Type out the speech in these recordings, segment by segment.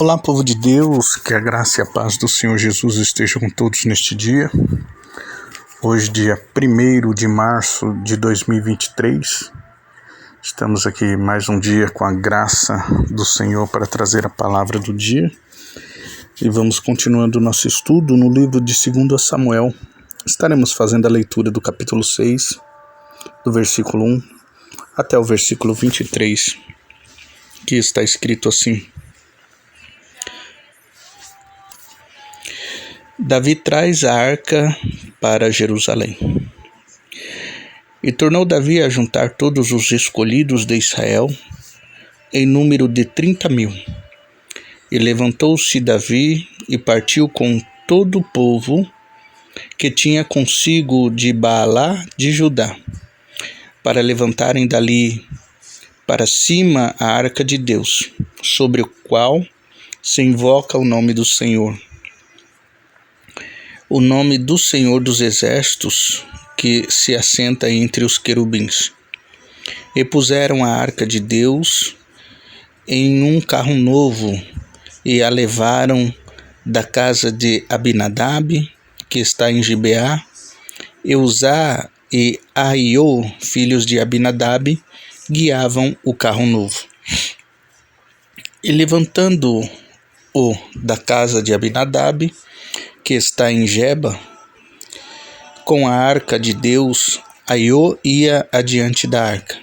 Olá, povo de Deus, que a graça e a paz do Senhor Jesus estejam com todos neste dia. Hoje, dia 1º de março de 2023, estamos aqui mais um dia com a graça do Senhor para trazer a palavra do dia. E vamos continuando o nosso estudo no livro de 2 Samuel. Estaremos fazendo a leitura do capítulo 6, do versículo 1 até o versículo 23, que está escrito assim: Davi traz a arca para Jerusalém. E tornou Davi a juntar todos os escolhidos de Israel, em número de 30.000. E levantou-se Davi e partiu com todo o povo que tinha consigo de Baalá de Judá, para levantarem dali para cima a arca de Deus, sobre o qual se invoca o nome do Senhor. O nome do Senhor dos Exércitos, que se assenta entre os querubins. E puseram a arca de Deus em um carro novo, e a levaram da casa de Abinadab, que está em Gibeá, e Uzá e Aiô, filhos de Abinadab, guiavam o carro novo. E levantando-o da casa de Abinadab, que está em Geba, com a arca de Deus, Aiô ia adiante da arca.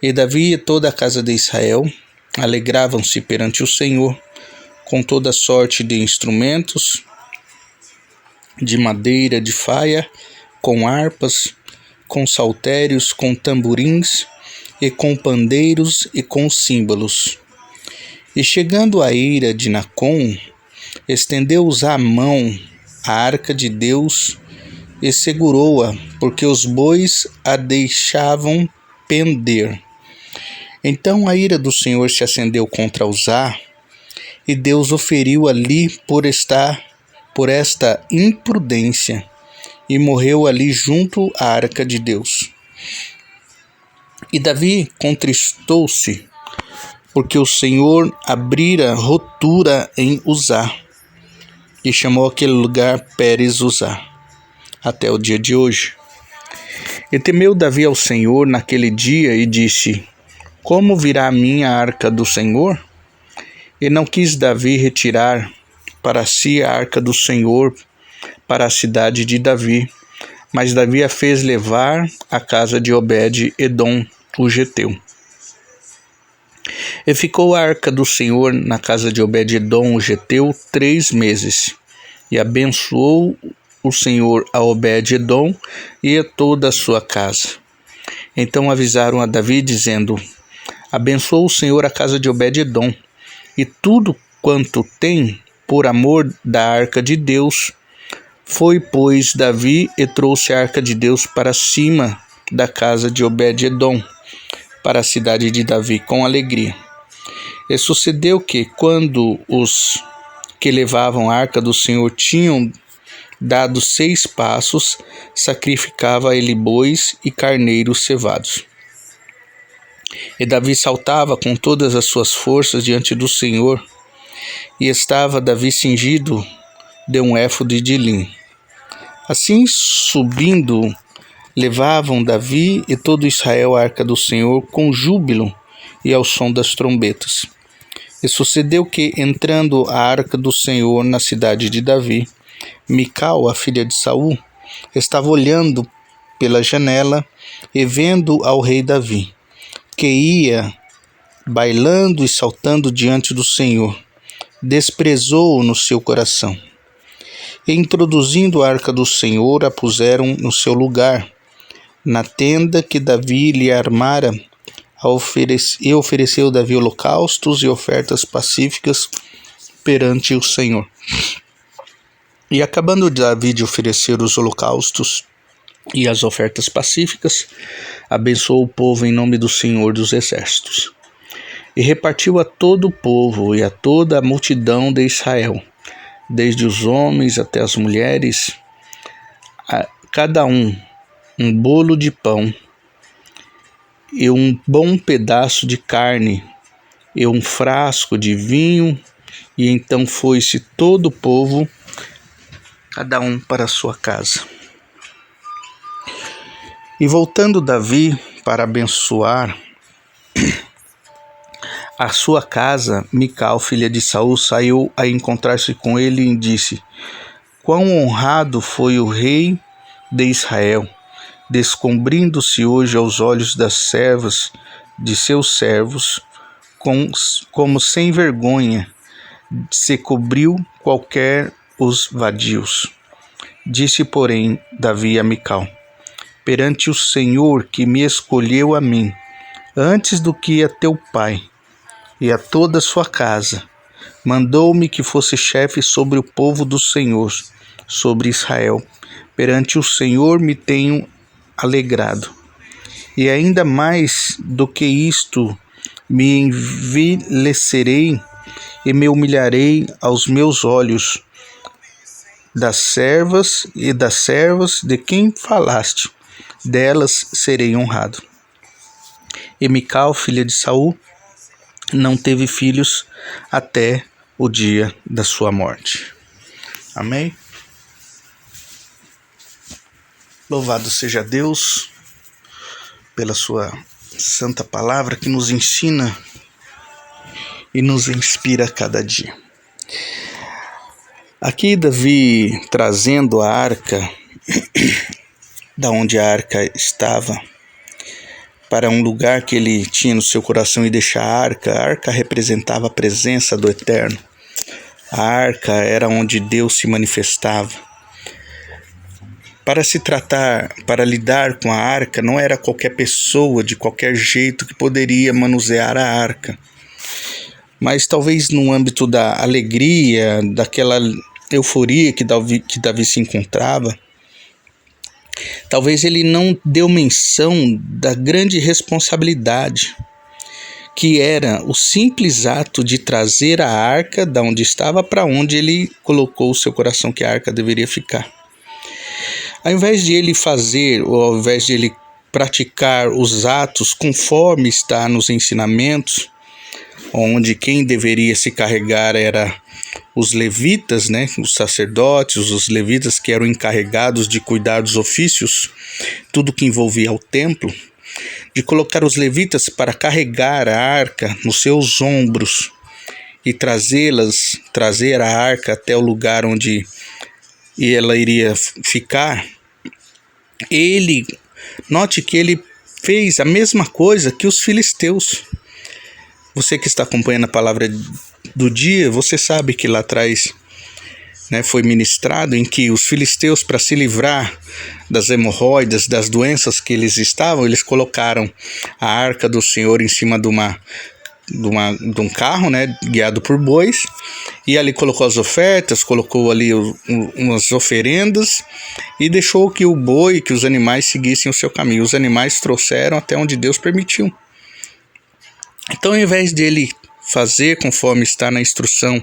E Davi e toda a casa de Israel alegravam-se perante o Senhor, com toda sorte de instrumentos, de madeira, de faia, com harpas, com saltérios, com tamborins, e com pandeiros e com símbolos. E chegando à eira de Nacon, estendeu-os a mão à arca de Deus e segurou-a, porque os bois a deixavam pender. Então a ira do Senhor se acendeu contra Uzá, e Deus o feriu ali por esta imprudência, e morreu ali junto à arca de Deus. E Davi contristou-se, porque o Senhor abrira rotura em Uzá, e chamou aquele lugar Pérez-Uzá, até o dia de hoje. E temeu Davi ao Senhor naquele dia e disse: Como virá a mim a arca do Senhor? E não quis Davi retirar para si a arca do Senhor para a cidade de Davi, mas Davi a fez levar à casa de Obed-edom, o geteu. E ficou a arca do Senhor na casa de Obed-edom, o geteu, 3 meses. E abençoou o Senhor a Obed-edom e a toda a sua casa. Então avisaram a Davi, dizendo: Abençoou o Senhor a casa de Obed-edom, e tudo quanto tem, por amor da arca de Deus. Foi, pois, Davi e trouxe a arca de Deus para cima da casa de Obed-edom, para a cidade de Davi, com alegria. E sucedeu que, quando os que levavam a arca do Senhor tinham dado 6 passos, sacrificava a ele bois e carneiros cevados. E Davi saltava com todas as suas forças diante do Senhor, e estava Davi cingido de um éfode de linho. Assim, subindo, levavam Davi e todo Israel a arca do Senhor com júbilo e ao som das trombetas. E sucedeu que, entrando a arca do Senhor na cidade de Davi, Mical, a filha de Saul, estava olhando pela janela e vendo ao rei Davi, que ia bailando e saltando diante do Senhor, desprezou-o no seu coração. E introduzindo a arca do Senhor, a puseram no seu lugar, na tenda que Davi lhe armara, e ofereceu Davi holocaustos e ofertas pacíficas perante o Senhor. E acabando Davi de oferecer os holocaustos e as ofertas pacíficas, abençoou o povo em nome do Senhor dos Exércitos. E repartiu a todo o povo e a toda a multidão de Israel, desde os homens até as mulheres, a cada um bolo de pão e um bom pedaço de carne e um frasco de vinho E então foi-se todo o povo, cada um para a sua casa. E voltando Davi para abençoar a sua casa, Mical, filha de Saul, saiu a encontrar-se com ele e disse: quão honrado foi o rei de Israel, descobrindo-se hoje aos olhos das servas de seus servos, como sem vergonha se cobriu qualquer os vadios. Disse, porém, Davi a Mical: perante o Senhor que me escolheu a mim, antes do que a teu pai e a toda a sua casa, mandou-me que fosse chefe sobre o povo do Senhor, sobre Israel. Perante o Senhor me tenho alegrado. E ainda mais do que isto, me envilecerei e me humilharei aos meus olhos das servas e das servas de quem falaste, delas serei honrado. E Mical, filha de Saul, não teve filhos até o dia da sua morte. Amém? Louvado seja Deus pela sua santa palavra que nos ensina e nos inspira a cada dia. Aqui Davi trazendo a arca, da onde a arca estava, para um lugar que ele tinha no seu coração e deixar a arca representava a presença do Eterno. A arca era onde Deus se manifestava. Para lidar com a arca, não era qualquer pessoa, de qualquer jeito, que poderia manusear a arca. Mas talvez no âmbito da alegria, daquela euforia que Davi se encontrava, talvez ele não deu menção da grande responsabilidade que era o simples ato de trazer a arca da onde estava para onde ele colocou o seu coração que a arca deveria ficar. Ao invés de ele fazer, ou ao invés de ele praticar os atos conforme está nos ensinamentos, onde quem deveria se carregar era os levitas, né, os sacerdotes, os levitas que eram encarregados de cuidar dos ofícios, tudo que envolvia o templo, de colocar os levitas para carregar a arca nos seus ombros e trazer a arca até o lugar onde ela iria ficar. Note que ele fez a mesma coisa que os filisteus. Você que está acompanhando a palavra do dia, você sabe que lá atrás, né, foi ministrado em que os filisteus, para se livrar das hemorroidas, das doenças que eles colocaram a arca do Senhor em cima de um carro, né, guiado por bois, e ali colocou as ofertas, colocou ali umas oferendas e deixou que o boi, que os animais seguissem o seu caminho. Os animais trouxeram até onde Deus permitiu. Então, ao invés de ele fazer conforme está na instrução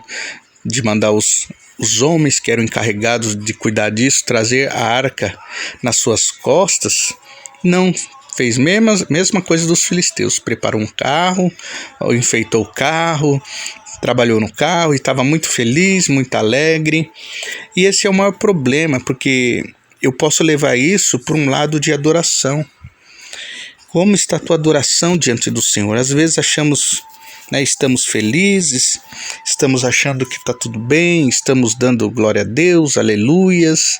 de mandar os homens que eram encarregados de cuidar disso, trazer a arca nas suas costas, não fez mesma coisa dos filisteus. Preparou um carro, enfeitou o carro, trabalhou no carro e estava muito feliz, muito alegre. E esse é o maior problema, porque eu posso levar isso para um lado de adoração. Como está a tua adoração diante do Senhor? Às vezes achamos, né, estamos felizes, estamos achando que está tudo bem, estamos dando glória a Deus, aleluias,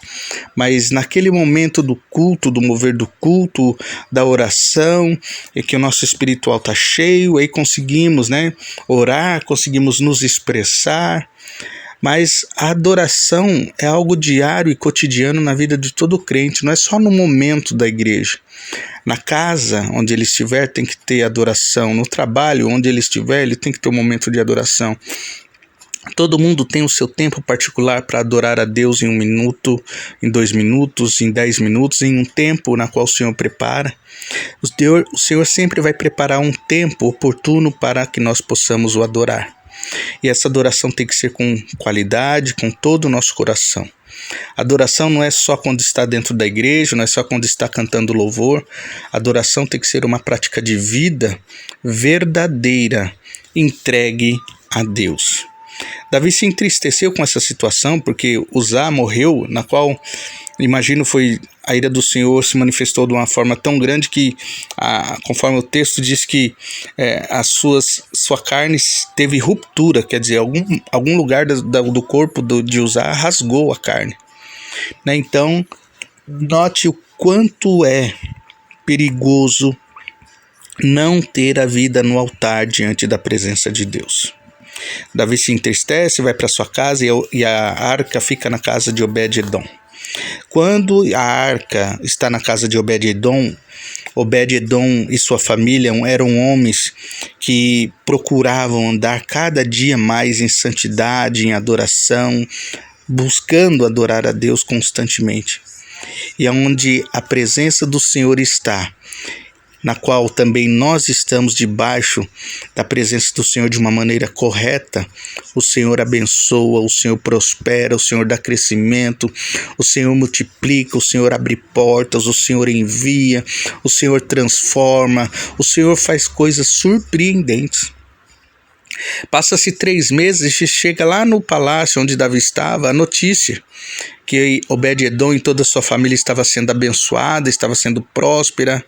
mas naquele momento do culto, do mover do culto, da oração, é que o nosso espiritual está cheio, aí conseguimos, né, orar, conseguimos nos expressar. Mas a adoração é algo diário e cotidiano na vida de todo crente, não é só no momento da igreja. Na casa onde ele estiver tem que ter adoração, no trabalho onde ele estiver ele tem que ter um momento de adoração. Todo mundo tem o seu tempo particular para adorar a Deus em 1 minuto, em 2 minutos, em 10 minutos, em um tempo na qual o Senhor prepara. O Senhor sempre vai preparar um tempo oportuno para que nós possamos o adorar. E essa adoração tem que ser com qualidade, com todo o nosso coração. Adoração não é só quando está dentro da igreja, não é só quando está cantando louvor. Adoração tem que ser uma prática de vida verdadeira, entregue a Deus. Davi se entristeceu com essa situação porque Uzá morreu, na qual, imagino, foi a ira do Senhor se manifestou de uma forma tão grande que, conforme o texto diz que sua carne teve ruptura, quer dizer, algum lugar do corpo de Uzá rasgou a carne. Né? Então, note o quanto é perigoso não ter a vida no altar diante da presença de Deus. Davi se entristece, vai para sua casa e a arca fica na casa de Obed-edom. Quando a arca está na casa de Obed-edom, Obed-edom e sua família eram homens que procuravam andar cada dia mais em santidade, em adoração, buscando adorar a Deus constantemente. E onde a presença do Senhor está, na qual também nós estamos debaixo da presença do Senhor de uma maneira correta, o Senhor abençoa, o Senhor prospera, o Senhor dá crescimento, o Senhor multiplica, o Senhor abre portas, o Senhor envia, o Senhor transforma, o Senhor faz coisas surpreendentes. Passa-se 3 meses e chega lá no palácio onde Davi estava a notícia que Obed-edom e toda a sua família estava sendo abençoada, estava sendo próspera.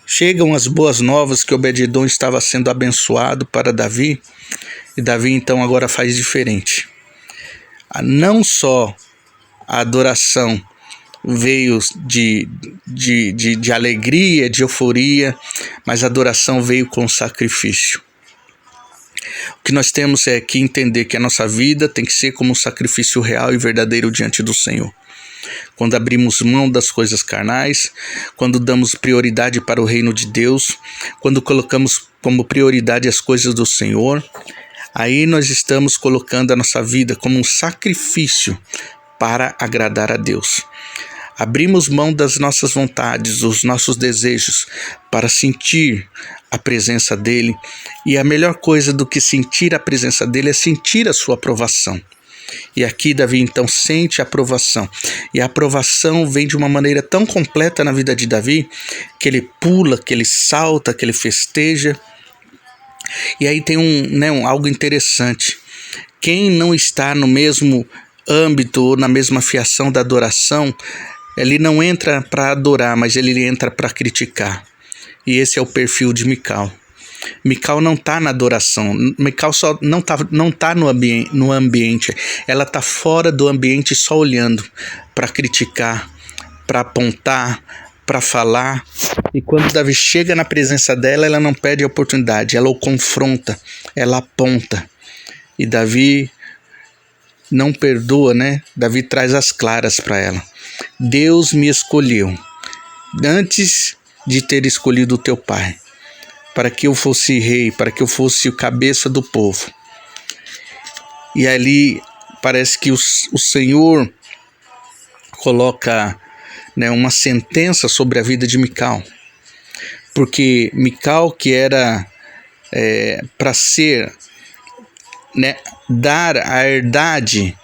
Chegam as boas novas que Obed-edom estava sendo abençoado para Davi, e Davi então agora faz diferente. Não só a adoração veio de alegria, de euforia, mas a adoração veio com sacrifício. O que nós temos é que entender que a nossa vida tem que ser como um sacrifício real e verdadeiro diante do Senhor. Quando abrimos mão das coisas carnais, quando damos prioridade para o reino de Deus, quando colocamos como prioridade as coisas do Senhor, aí nós estamos colocando a nossa vida como um sacrifício para agradar a Deus. Abrimos mão das nossas vontades, dos nossos desejos, para sentir a presença dEle. E a melhor coisa do que sentir a presença dEle é sentir a sua aprovação. E aqui Davi então sente a aprovação. E a aprovação vem de uma maneira tão completa na vida de Davi, que ele pula, que ele salta, que ele festeja. E aí tem algo interessante. Quem não está no mesmo âmbito ou na mesma fiação da adoração, ele não entra para adorar, mas ele entra para criticar. E esse é o perfil de Mical. Mical não está na adoração, Mical só não tá no ambiente, ela está fora do ambiente só olhando para criticar, para apontar, para falar. E quando Davi chega na presença dela, ela não perde a oportunidade, ela o confronta, ela aponta. E Davi não perdoa, né? Davi traz as claras para ela. Deus me escolheu antes de ter escolhido o teu pai, para que eu fosse rei, para que eu fosse o cabeça do povo. E ali parece que o Senhor coloca, uma sentença sobre a vida de Mical, porque Mical, que era para ser, dar a herdade,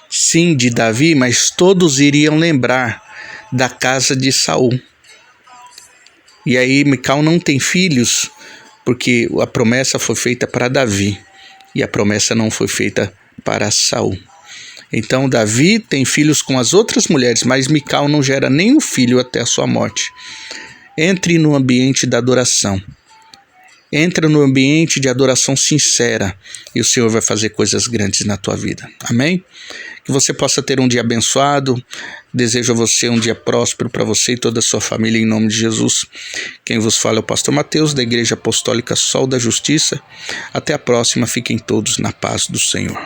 sim, de Davi, mas todos iriam lembrar da casa de Saul. E aí Mical não tem filhos, porque a promessa foi feita para Davi, e a promessa não foi feita para Saul. Então Davi tem filhos com as outras mulheres, mas Mical não gera nenhum filho até a sua morte. Entre no ambiente da adoração. Entra no ambiente de adoração sincera, e o Senhor vai fazer coisas grandes na tua vida. Amém? Que você possa ter um dia abençoado. Desejo a você um dia próspero para você e toda a sua família, em nome de Jesus. Quem vos fala é o pastor Mateus, da Igreja Apostólica Sol da Justiça. Até a próxima, fiquem todos na paz do Senhor.